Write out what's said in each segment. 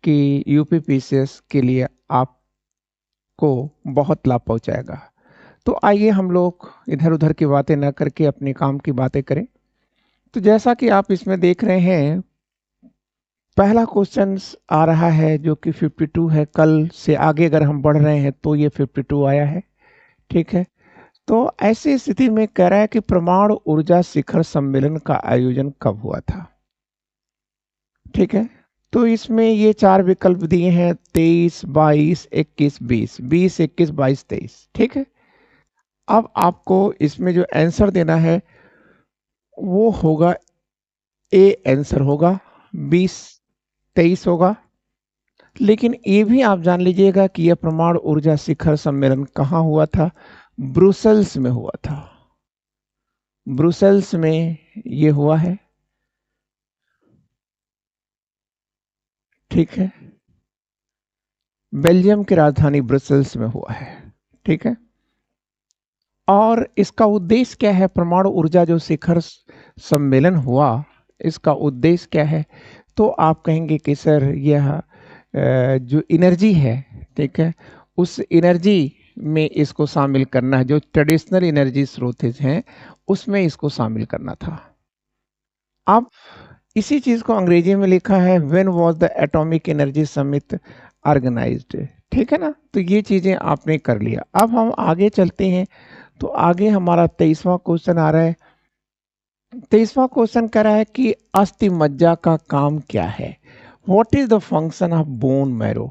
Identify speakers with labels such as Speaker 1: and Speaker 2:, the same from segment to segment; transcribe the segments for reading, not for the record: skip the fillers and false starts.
Speaker 1: कि यूपीपीसीएस के लिए आपको बहुत लाभ पहुंचाएगा। तो आइए हम लोग इधर-उधर की बातें ना करके अपने काम की बातें करें। तो जैसा कि आप इसमें देख रहे हैं, पहला क्वेश्चन आ रहा है जो कि 52 है। कल से आगे अगर हम बढ़ रहे हैं तो ये 52 आया है, ठीक है। तो ऐसी स्थिति में कह रहा है कि परमाणु ऊर्जा शिखर सम्मेलन का आयोजन कब हुआ था, ठीक है। तो इसमें ये 4 विकल्प दिए हैं, 23, 22, 21, 20, 20, 21, 22, 23, ठीक है। अब आपको इसमें जो आंसर देना है वो होगा ए आंसर होगा, 20, 23 होगा। लेकिन ये भी आप जान लीजिएगा कि यह परमाणु ऊर्जा शिखर सम्मेलन कहाँ हुआ था? ब्रुसेल्स में हुआ था। ब्रुसेल्स में ये हुआ है, ठीक है। बेल्जियम की राजधानी ब्रुसेल्स में हुआ है, ठीक है। और इसका उद्देश्य क्या है? परमाणु ऊर्जा जो शिखर सम्मेलन हुआ, इसका उद्देश्य क्या है? तो आप कहेंगे कि सर यह जो एनर्जी है, ठीक है, उस एनर्जी में इसको शामिल करना है, जो ट्रेडिशनल एनर्जी स्रोत हैं उसमें इसको शामिल करना था। अब इसी चीज को अंग्रेजी में लिखा है when was the atomic energy summit organised, ठीक है ना। तो ये चीजें आपने कर लिया। अब हम आगे चलते हैं। तो आगे हमारा 23वां क्वेश्चन आ रहा है। 23वां क्वेश्चन कह रहा है कि अस्थि मज्जा का काम क्या है? What is the function of bone marrow?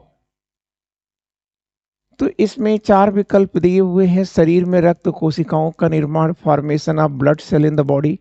Speaker 1: तो इसमें 4 विकल्प दिए हुए हैं। शरीर में रक्त कोशिकाओं का निर्माण, formation of blood cell in the body,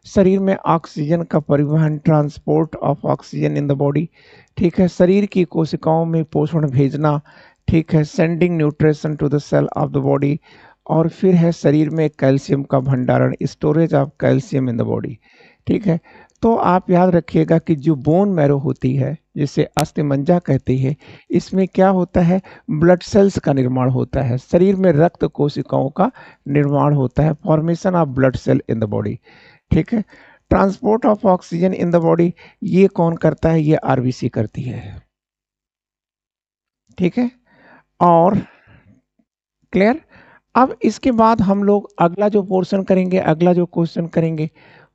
Speaker 1: शरीर में ऑक्सीजन का परिवहन, transport of oxygen in the body, ठीक है, शरीर की कोशिकाओं में पोषण भेजना, ठीक है, sending nutrition to the cell of the body, और फिर है शरीर में कैल्शियम का भंडारण, storage of calcium in the body, ठीक है। तो आप याद रखिएगा कि जो बोन मैरो होती है, जिसे अस्थिमज्जा कहते हैं, इसमें क्या होता है? ब्लड सेल्स का निर्माण होता है, शरीर में रक्त कोशिकाओं का निर्माण होता है, formation of blood cell in the body, ठीक है। Transport of oxygen in the body, ये कौन करता है? ये आरबीसी करती है, ठीक है। और क्लियर। अब इसके बाद हम लोग अगला जो पोर्शन करेंगे, अगला जो क्वेश्चन करेंगे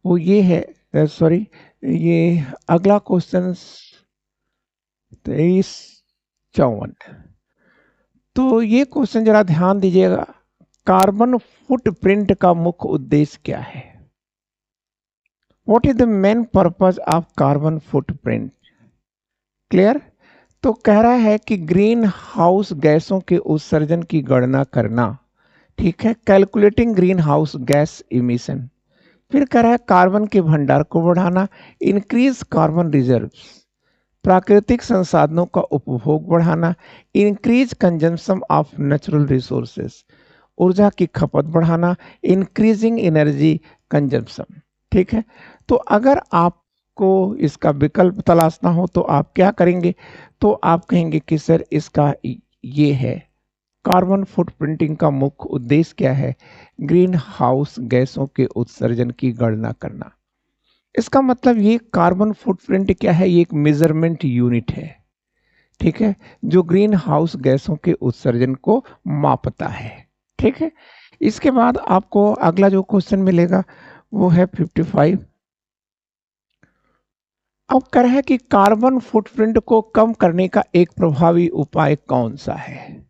Speaker 1: वो ये है, सॉरी, ये अगला क्वेश्चन 2354। तो ये क्वेश्चन जरा ध्यान दीजिएगा। कार्बन फुटप्रिंट का मुख्य उद्देश्य क्या है? What is the main purpose of carbon footprint? Clear. तो कह रहा है कि ग्रीन हाउस गैसों के उत्सर्जन की गणना करना, ठीक है, calculating green house gas emission. फिर कह रहा है कार्बन के भंडार को बढ़ाना, इंक्रीज कार्बन रिजर्व्स, प्राकृतिक संसाधनों का उपभोग बढ़ाना, increase consumption of natural resources, ऊर्जा की खपत बढ़ाना, इंक्रीजिंग एनर्जी कंजम्पशन, ठीक है। तो अगर आपको इसका विकल्प तलाशना हो तो आप क्या करेंगे? तो आप कहेंगे कि सर इसका ये है, कार्बन फुटप्रिंटिंग का मुख्य उद्देश्य क्या है? ग्रीन हाउस गैसों के उत्सर्जन की गणना करना। इसका मतलब ये कार्बन फुटप्रिंट क्या है? ये एक मेजरमेंट यूनिट है, ठीक है, जो ग्रीन हाउस गैसों के उत्सर्जन को मापता है, ठीक है। इसके बाद आपको अगला जो क्वेश्चन मिलेगा वो है 55। अब कह रहा है कि कार्बन फुटप्रिंट को कम करने का एक प्रभावी उपाय कौन सा है?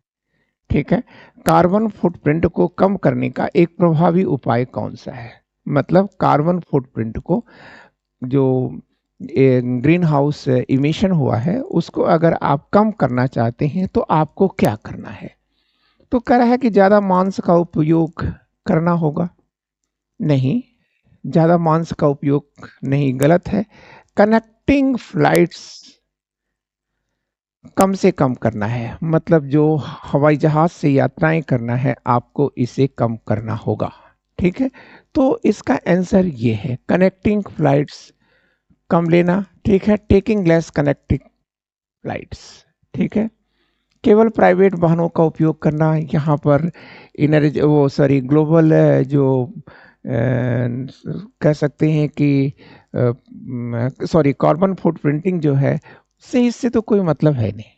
Speaker 1: ठीक है, कार्बन फुटप्रिंट को कम करने का एक प्रभावी उपाय कौन सा है? मतलब कार्बन फुटप्रिंट को, जो ग्रीन हाउस इमिशन हुआ है, उसको अगर आप कम करना चाहते हैं तो आपको क्या करना है? तो कह रहा है कि ज्यादा मांस का उपयोग करना होगा। नहीं, ज्यादा मांस का उपयोग नहीं, गलत है। कनेक्टिंग फ्लाइट्स कम से कम करना है, मतलब जो हवाई जहाज से यात्राएं करना है आपको इसे कम करना होगा, ठीक है। तो इसका आंसर ये है, कनेक्टिंग फ्लाइट्स कम लेना, ठीक है, टेकिंग लेस कनेक्टिंग फ्लाइट्स, ठीक है। केवल प्राइवेट वाहनों का उपयोग करना, यहाँ पर एनर्जी वो सॉरी ग्लोबल जो कह सकते हैं कि सॉरी कार्बन फुटप्रिंटिंग जो है से इससे तो कोई मतलब है नहीं,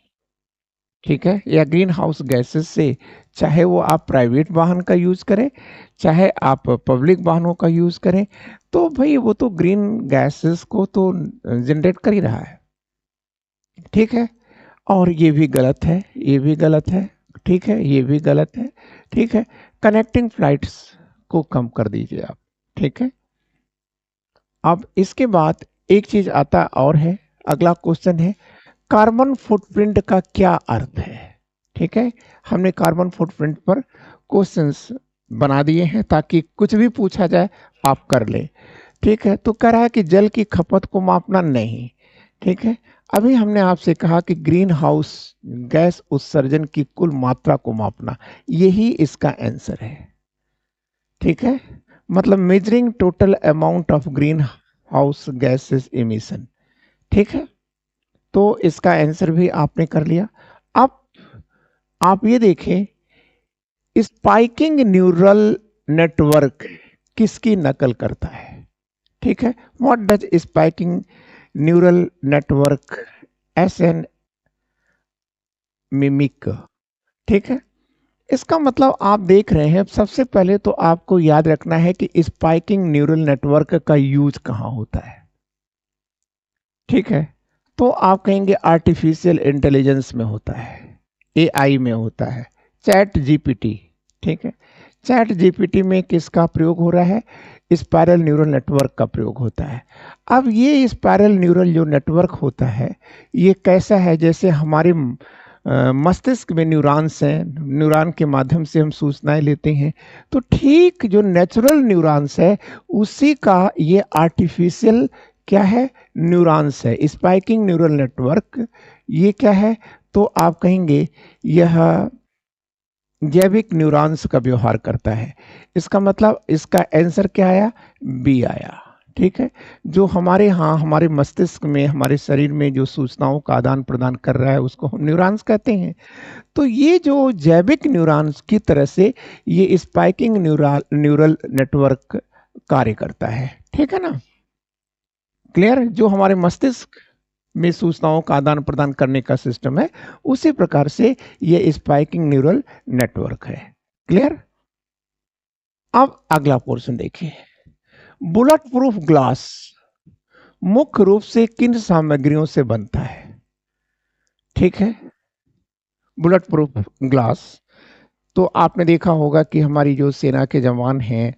Speaker 1: ठीक है। या ग्रीन हाउस गैसेस से, चाहे वो आप प्राइवेट वाहन का यूज करें, चाहे आप पब्लिक वाहनों का यूज करें, तो भाई वो तो ग्रीन गैसेस को तो जनरेट कर ही रहा है, ठीक है। और ये भी गलत है, ये भी गलत है, ठीक है, ये भी गलत है, ठीक है। कनेक्टिंग फ्लाइट्स को कम कर दीजिए आप, ठीक है। अब इसके बाद एक चीज आता और है, अगला क्वेश्चन है कार्बन फुटप्रिंट का क्या अर्थ है, ठीक है। हमने कार्बन फुटप्रिंट पर क्वेश्चंस बना दिए हैं ताकि कुछ भी पूछा जाए आप कर ले, ठीक है। तो कह रहा है कि जल की खपत को मापना नहीं, ठीक है। अभी हमने आपसे कहा कि ग्रीन हाउस गैस उत्सर्जन की कुल मात्रा को मापना, यही इसका आंसर है, ठीक है। मतलब measuring total amount of green house gases emission, ठीक है। तो इसका आंसर भी आपने कर लिया। अब आप ये देखें स्पाइकिंग न्यूरल नेटवर्क किसकी नकल करता है, ठीक है। What does spiking neural network S N mimic, ठीक है। इसका मतलब आप देख रहे हैं, सबसे पहले तो आपको याद रखना है कि स्पाइकिंग न्यूरल नेटवर्क का यूज कहां होता है, ठीक है। तो आप कहेंगे आर्टिफिशियल इंटेलिजेंस में होता है, एआई में होता है, चैट जीपीटी, ठीक है। चैट जीपीटी में किसका प्रयोग हो रहा है, स्पाइरल न्यूरल नेटवर्क का प्रयोग होता है। अब ये स्पाइरल न्यूरल जो नेटवर्क होता है, ये कैसा है, जैसे हमारे मस्तिष्क में न्यूरॉन्स हैं, न्यूरॉन के माध्यम से हम सूचनाएं लेते हैं, तो ठीक जो नेचुरल न्यूरॉन्स है उसी का ये आर्टिफिशियल क्या है, न्यूरॉन्स है, स्पाइकिंग न्यूरल नेटवर्क। ये क्या है, तो आप कहेंगे यह जैविक न्यूरॉन्स का व्यवहार करता है। इसका मतलब इसका आंसर क्या आया, बी आया, ठीक है। जो हमारे हमारे मस्तिष्क में, हमारे शरीर में जो सूचनाओं का आदान प्रदान कर रहा है उसको हम न्यूरॉन्स कहते हैं। तो ये जो जैविक न्यूरॉन्स की तरह से ये स्पाइकिंग न्यूरल नेटवर्क कार्य करता है, ठीक है ना। क्लियर, जो हमारे मस्तिष्क में सूचनाओं का आदान प्रदान करने का सिस्टम है, उसी प्रकार से ये स्पाइकिंग न्यूरल नेटवर्क है। क्लियर। अब अगला पोर्शन देखिए, बुलेट प्रूफ ग्लास मुख्य रूप से किन सामग्रियों से बनता है, ठीक है। बुलेट प्रूफ ग्लास, तो आपने देखा होगा कि हमारी जो सेना के जवान हैं,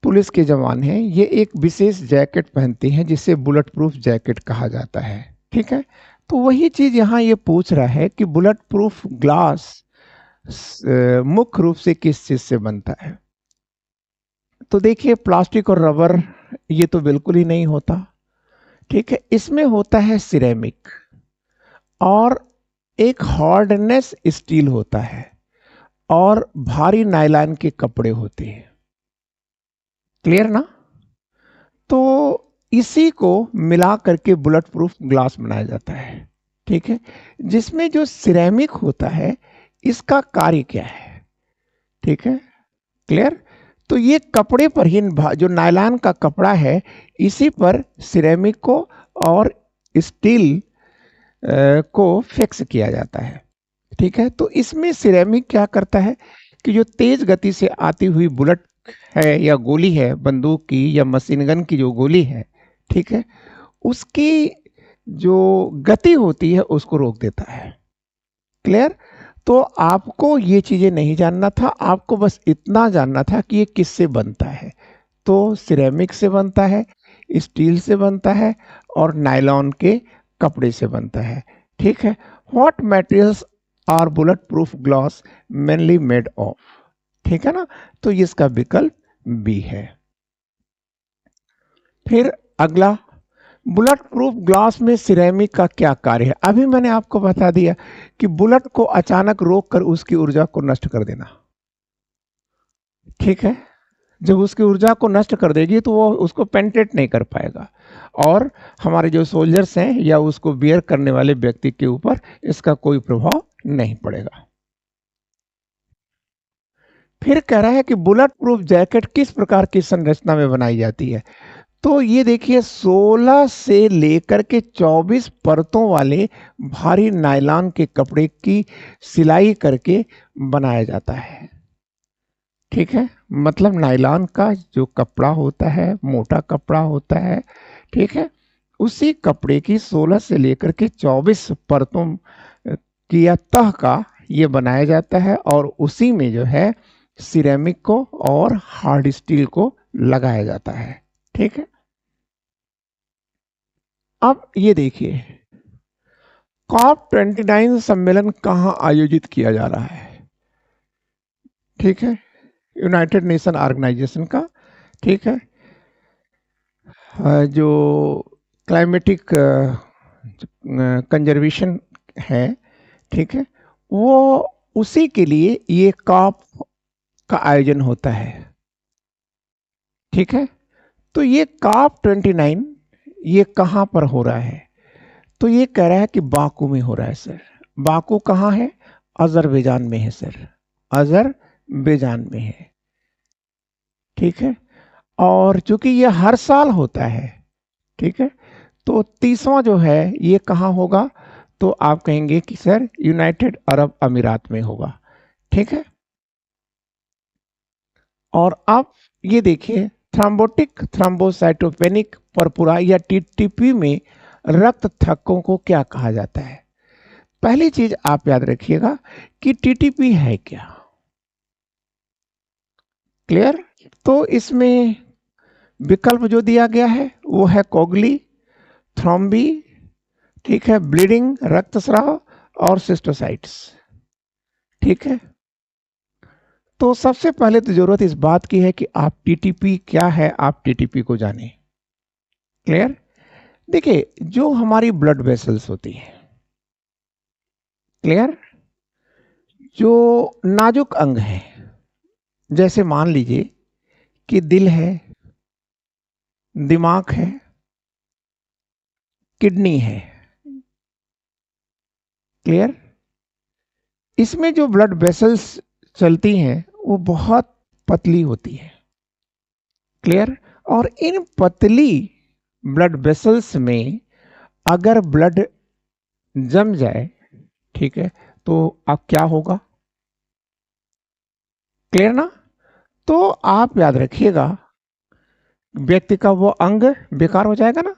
Speaker 1: पुलिस के जवान हैं, ये एक विशेष जैकेट पहनते हैं जिसे बुलेट प्रूफ जैकेट कहा जाता है, ठीक है। तो वही चीज यहां ये पूछ रहा है कि बुलेट प्रूफ ग्लास मुख्य रूप से किस चीज से बनता है। तो देखिए प्लास्टिक और रबर ये तो बिल्कुल ही नहीं होता, ठीक है। इसमें होता है सिरेमिक और एक हार्डनेस स्टील होता है और भारी नायलॉन के कपड़े होते हैं। क्लियर ना। तो इसी को मिला करके बुलेट प्रूफ ग्लास बनाया जाता है, ठीक है। जिसमें जो सिरेमिक होता है इसका कार्य क्या है, ठीक है। क्लियर। तो ये कपड़े पर ही, जो नायलॉन का कपड़ा है इसी पर सिरेमिक को और स्टील को फिक्स किया जाता है, ठीक है। तो इसमें सिरेमिक क्या करता है कि जो तेज गति से आती हुई बुलेट है या गोली है बंदूक की या मशीन गन की जो गोली है, ठीक है, उसकी जो गति होती है उसको रोक देता है। क्लियर। तो आपको ये चीजें नहीं जानना था, आपको बस इतना जानना था कि ये किससे बनता है। तो सिरेमिक से बनता है, स्टील से बनता है और नायलॉन के कपड़े से बनता है, ठीक है। What materials are bulletproof glass mainly made of, ठीक है ना। तो इसका विकल्प बी है। फिर अगला, बुलेट प्रूफ ग्लास में सिरेमिक का क्या कार्य है। अभी मैंने आपको बता दिया कि बुलेट को अचानक रोककर उसकी ऊर्जा को नष्ट कर देना, ठीक है। जब उसकी ऊर्जा को नष्ट कर देगी तो वो उसको पेंट्रेट नहीं कर पाएगा और हमारे जो सोल्जर्स हैं या उसको बियर करने वाले व्यक्ति के ऊपर इसका कोई प्रभाव नहीं पड़ेगा। फिर कह रहा है कि बुलेट प्रूफ जैकेट किस प्रकार की संरचना में बनाई जाती है। तो ये देखिए 16 से लेकर के 24 परतों वाले भारी नायलॉन के कपड़े की सिलाई करके बनाया जाता है। ठीक है, मतलब नायलॉन का जो कपड़ा होता है, मोटा कपड़ा होता है, ठीक है, उसी कपड़े की 16 से लेकर के 24 परतों की या तह का ये बनाया जाता है और उसी में जो है सिरेमिक को और हार्ड स्टील को लगाया जाता है। ठीक है, अब ये देखिए कॉप 29 सम्मेलन कहाँ आयोजित किया जा रहा है। ठीक है, यूनाइटेड नेशन ऑर्गेनाइजेशन का, ठीक है, जो क्लाइमेटिक कंजर्वेशन है, ठीक है, वो उसी के लिए ये कॉप का आयोजन होता है। ठीक है, तो ये कॉप 29 ये कहाँ पर हो रहा है, तो ये कह रहा है कि बाकू में हो रहा है सर। बाकू कहाँ है, अजरबैजान में है सर, अजरबैजान में है। ठीक है, और चूंकि ये हर साल होता है, ठीक है, तो 30वां जो है ये कहाँ होगा, तो आप कहेंगे कि सर यूनाइटेड अरब अमीरात में होगा। ठीक है, और आप ये देखिए थ्रोम्बोटिक थ्रोम्बोसाइटोपेनिक पर्पुरा या टीटीपी में रक्त थक्कों को क्या कहा जाता है। पहली चीज आप याद रखिएगा कि टीटीपी है क्या। क्लियर, तो इसमें विकल्प जो दिया गया है वो है कोगली, थ्रोम्बी, ठीक है, ब्लीडिंग रक्तस्राव और सिस्टोसाइट्स। ठीक है, तो सबसे पहले तो जरूरत इस बात की है कि आप टीटीपी क्या है, आप टीटीपी को जानें। क्लियर, देखिए जो हमारी ब्लड वेसल्स होती है, क्लियर, जो नाजुक अंग है, जैसे मान लीजिए कि दिल है, दिमाग है, किडनी है, क्लियर, इसमें जो ब्लड वेसल्स चलती हैं वो बहुत पतली होती है। क्लियर, और इन पतली ब्लड वेसल्स में अगर ब्लड जम जाए, ठीक है, तो अब क्या होगा। क्लियर ना, तो आप याद रखिएगा व्यक्ति का वो अंग बेकार हो जाएगा ना।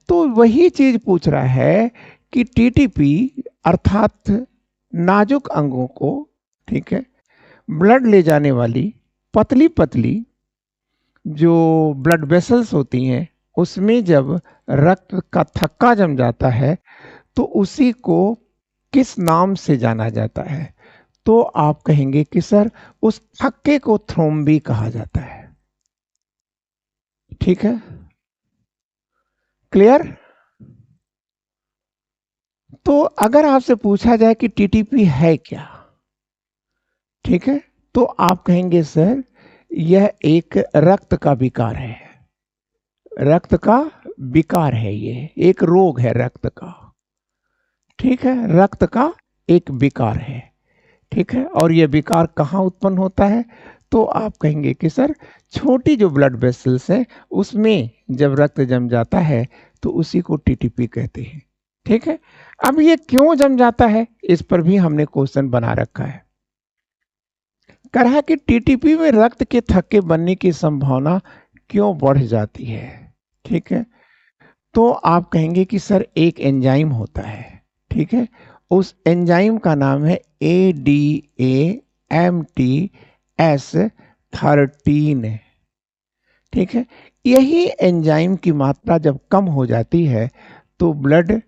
Speaker 1: तो वही चीज पूछ रहा है कि टीटीपी अर्थात नाजुक अंगों को, ठीक है, ब्लड ले जाने वाली पतली पतली जो ब्लड वेसल्स होती हैं उसमें जब रक्त का थक्का जम जाता है तो उसी को किस नाम से जाना जाता है, तो आप कहेंगे कि सर उस थक्के को थ्रोम्बी कहा जाता है। ठीक है, क्लियर, तो अगर आपसे पूछा जाए कि टीटीपी है क्या, ठीक है, तो आप कहेंगे सर यह एक रक्त का विकार है, रक्त का विकार है, ये एक रोग है रक्त का। ठीक है, रक्त का एक विकार है। ठीक है, और यह विकार कहाँ उत्पन्न होता है, तो आप कहेंगे कि सर छोटी जो ब्लड वेसल्स है उसमें जब रक्त जम जाता है तो उसी को टीटीपी कहते हैं। ठीक है, अब ये क्यों जम जाता है इस पर भी हमने क्वेश्चन बना रखा है। कह रहा है कि टीटीपी में रक्त के थक्के बनने की संभावना क्यों बढ़ जाती है। ठीक है, तो आप कहेंगे कि सर एक एंजाइम होता है, ठीक है, उस एंजाइम का नाम है ADAMTS13। ठीक है, यही एंजाइम की मात्रा जब कम हो जाती है तो ब्लड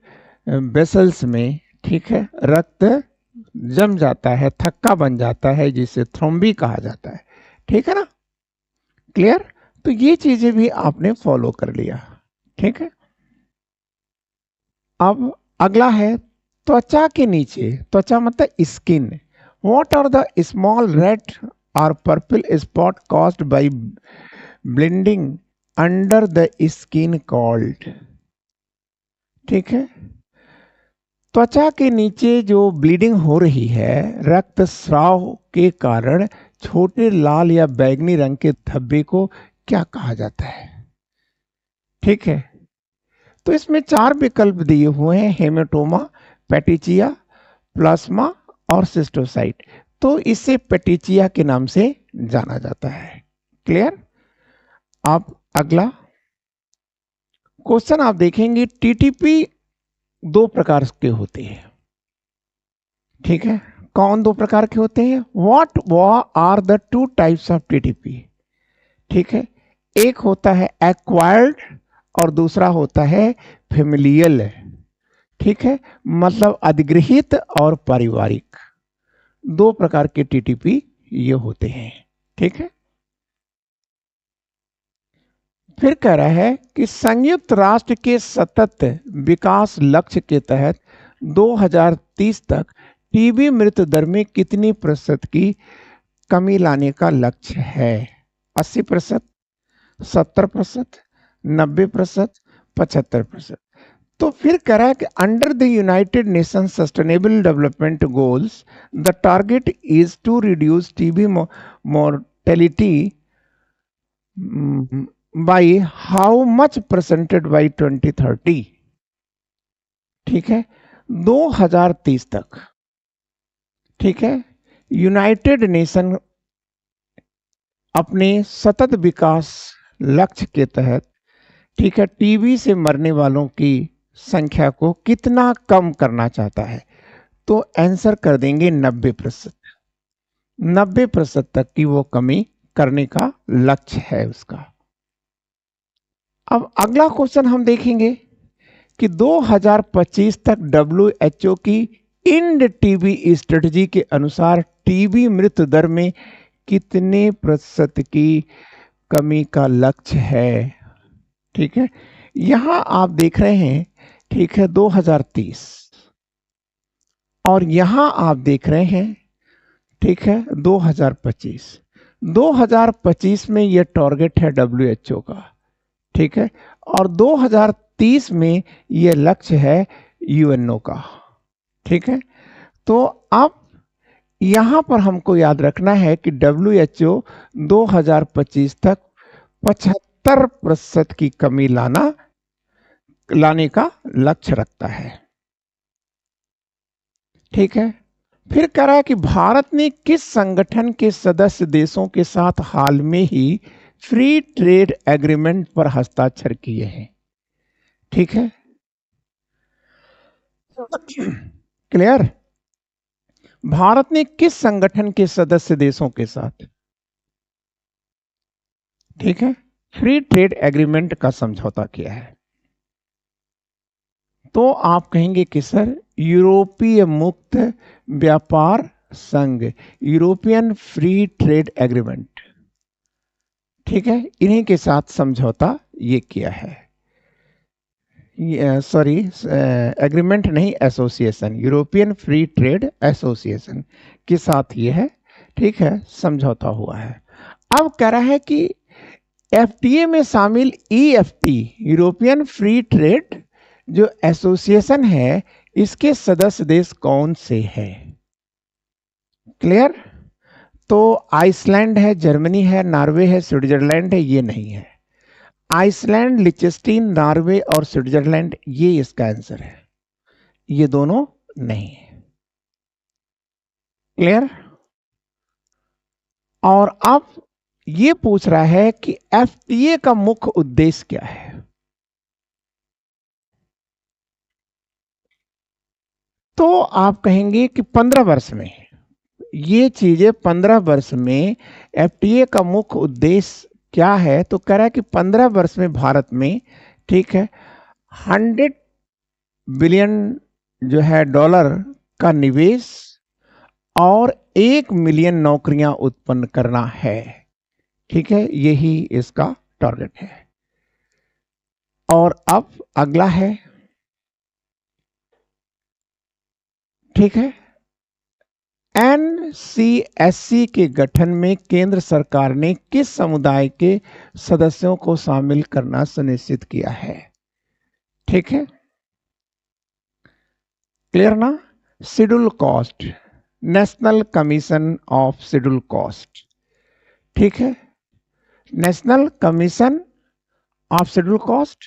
Speaker 1: वेसल्स में, ठीक है, रक्त जम जाता है, थक्का बन जाता है, जिसे थ्रोम्बी कहा जाता है। ठीक है ना, क्लियर, तो ये चीजें भी आपने फॉलो कर लिया। ठीक है, अब अगला है त्वचा के नीचे, त्वचा मतलब skin, what are the small red और purple spot caused by blinding under the skin called. ठीक है, त्वचा के नीचे जो ब्लीडिंग हो रही है रक्तस्राव के कारण, छोटे लाल या बैंगनी रंग के धब्बे को क्या कहा जाता है। ठीक है, तो इसमें 4 विकल्प दिए हुए हैं, हेमेटोमा, पेटिचिया, प्लाज्मा और सिस्टोसाइट। तो इसे पेटिचिया के नाम से जाना जाता है। क्लियर? आप अगला क्वेश्चन आप देखेंगे, टीटीपी 2 प्रकार के होते हैं। ठीक है, कौन 2 प्रकार के होते हैं? What are the 2 types of TTP? ठीक है, एक होता है एक्वायर्ड और दूसरा होता है फेमिलियल। ठीक है, मतलब अधिगृहित और पारिवारिक, 2 प्रकार के टीटीपी ये होते हैं। ठीक है, फिर कह रहा है कि संयुक्त राष्ट्र के सतत विकास लक्ष्य के तहत 2030 तक टीबी मृत्यु दर में कितनी प्रतिशत की कमी लाने का लक्ष्य है? 80%, 70%, 90%, 75%। तो फिर कह रहा है कि under the United Nation sustainable development goals the target is to reduce TB mortality by how much percentage by 2030? ठीक है, 2030 तक। ठीक है, यूनाइटेड नेशन अपने सतत विकास लक्ष्य के तहत, ठीक है, टीबी से मरने वालों की संख्या को कितना कम करना चाहता है? तो आंसर कर देंगे 90%। 90% तक की वो कमी करने का लक्ष्य है उसका। अब अगला क्वेश्चन हम देखेंगे कि 2025 तक WHO की इंड टीबी स्ट्रेटजी के अनुसार टीबी मृत्यु दर में कितने प्रतिशत की कमी का लक्ष्य है? ठीक है, यहां आप देख रहे हैं, ठीक है, 2030 और यहां आप देख रहे हैं, ठीक है, 2025। 2025 में यह टारगेट है WHO का। ठीक है, और 2030 में यह लक्ष्य है UNO का। ठीक है, तो अब यहां पर हमको याद रखना है कि WHO 2025 तक 75% की कमी लाने का लक्ष्य रखता है। ठीक है, फिर कह रहा है कि भारत ने किस संगठन के सदस्य देशों के साथ हाल में ही फ्री ट्रेड एग्रीमेंट पर हस्ताक्षर किए हैं? ठीक है, क्लियर? भारत ने किस संगठन के सदस्य देशों के साथ, ठीक है, फ्री ट्रेड एग्रीमेंट का समझौता किया है? तो आप कहेंगे कि सर यूरोपीय मुक्त व्यापार संघ, यूरोपियन फ्री ट्रेड एग्रीमेंट। ठीक है, इन्हीं के साथ समझौता ये किया है। सॉरी, एग्रीमेंट नहीं, association, European free trade association के साथ ये है, ठीक है, समझौता हुआ है। अब कह रहा है कि एफटीए में शामिल ईएफटी, यूरोपियन फ्री ट्रेड जो एसोसिएशन है, इसके सदस्य देश कौन से हैं? क्लियर? तो आइसलैंड है, जर्मनी है, नॉर्वे है, स्विट्जरलैंड है, ये नहीं है। आइसलैंड, लिechtenstein, नॉर्वे और स्विट्जरलैंड, ये इसका आंसर है, ये दोनों नहीं है। क्लियर? और अब ये पूछ रहा है कि एफटीए का मुख्य उद्देश्य क्या है? तो आप कहेंगे कि 15 वर्ष में ये चीजें, 15 वर्ष में एफटीए का मुख्य उद्देश्य क्या है? तो कह रहा है कि 15 वर्ष में भारत में, ठीक है, 100 बिलियन जो है डॉलर का निवेश और 1 मिलियन नौकरियां उत्पन्न करना है। ठीक है, यही इसका टारगेट है। और अब अगला है, ठीक है, एनसीएससी के गठन में केंद्र सरकार ने किस समुदाय के सदस्यों को शामिल करना सुनिश्चित किया है? ठीक है, क्लियर ना? Schedule caste, national commission of schedule caste. ठीक है, national commission of schedule caste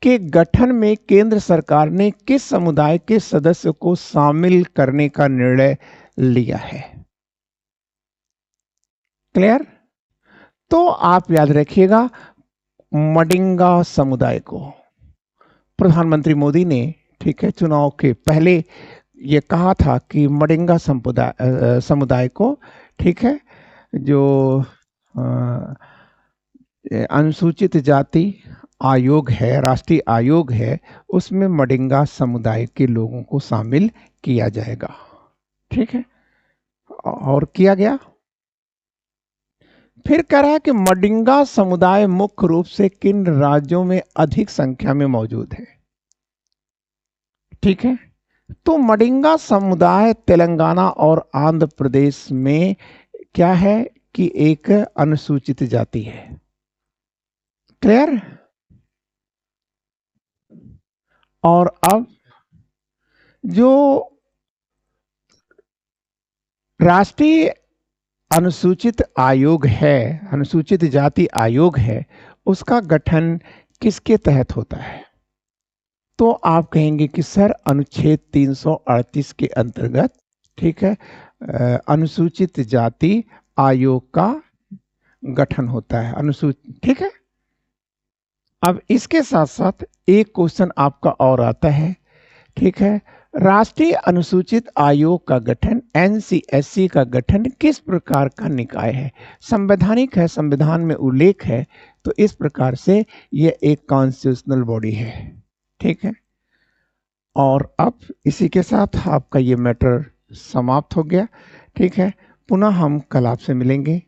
Speaker 1: के गठन में केंद्र सरकार ने किस समुदाय के सदस्य को शामिल करने का निर्णय लिया है? क्लियर? तो आप याद रखिएगा, मडिंगा समुदाय को प्रधानमंत्री मोदी ने, ठीक है, चुनाव के पहले ये कहा था कि मडिंगा समुदाय को, ठीक है, जो अनुसूचित जाति आयोग है, राष्ट्रीय आयोग है, उसमें मडिंगा समुदाय के लोगों को शामिल किया जाएगा। ठीक है, और किया गया। फिर कह रहा है कि मडिंगा समुदाय मुख्य रूप से किन राज्यों में अधिक संख्या में मौजूद है? ठीक है, तो मडिंगा समुदाय तेलंगाना और आंध्र प्रदेश में क्या है कि एक अनुसूचित जाति है। क्लियर? और अब जो राष्ट्रीय अनुसूचित आयोग है, अनुसूचित जाति आयोग है, उसका गठन किसके तहत होता है? तो आप कहेंगे कि सर अनुच्छेद 338 के अंतर्गत, ठीक है, अनुसूचित जाति आयोग का गठन होता है, अनुसूचित। ठीक है, अब इसके साथ साथ एक क्वेश्चन आपका और आता है, ठीक है, राष्ट्रीय अनुसूचित आयोग का गठन, एनसीएससी का गठन किस प्रकार का निकाय है? संवैधानिक है, संविधान में उल्लेख है, तो इस प्रकार से यह एक कॉन्स्टिट्यूशनल बॉडी है। ठीक है, और अब इसी के साथ आपका ये मैटर समाप्त हो गया। ठीक है, पुनः हम कल आपसे मिलेंगे।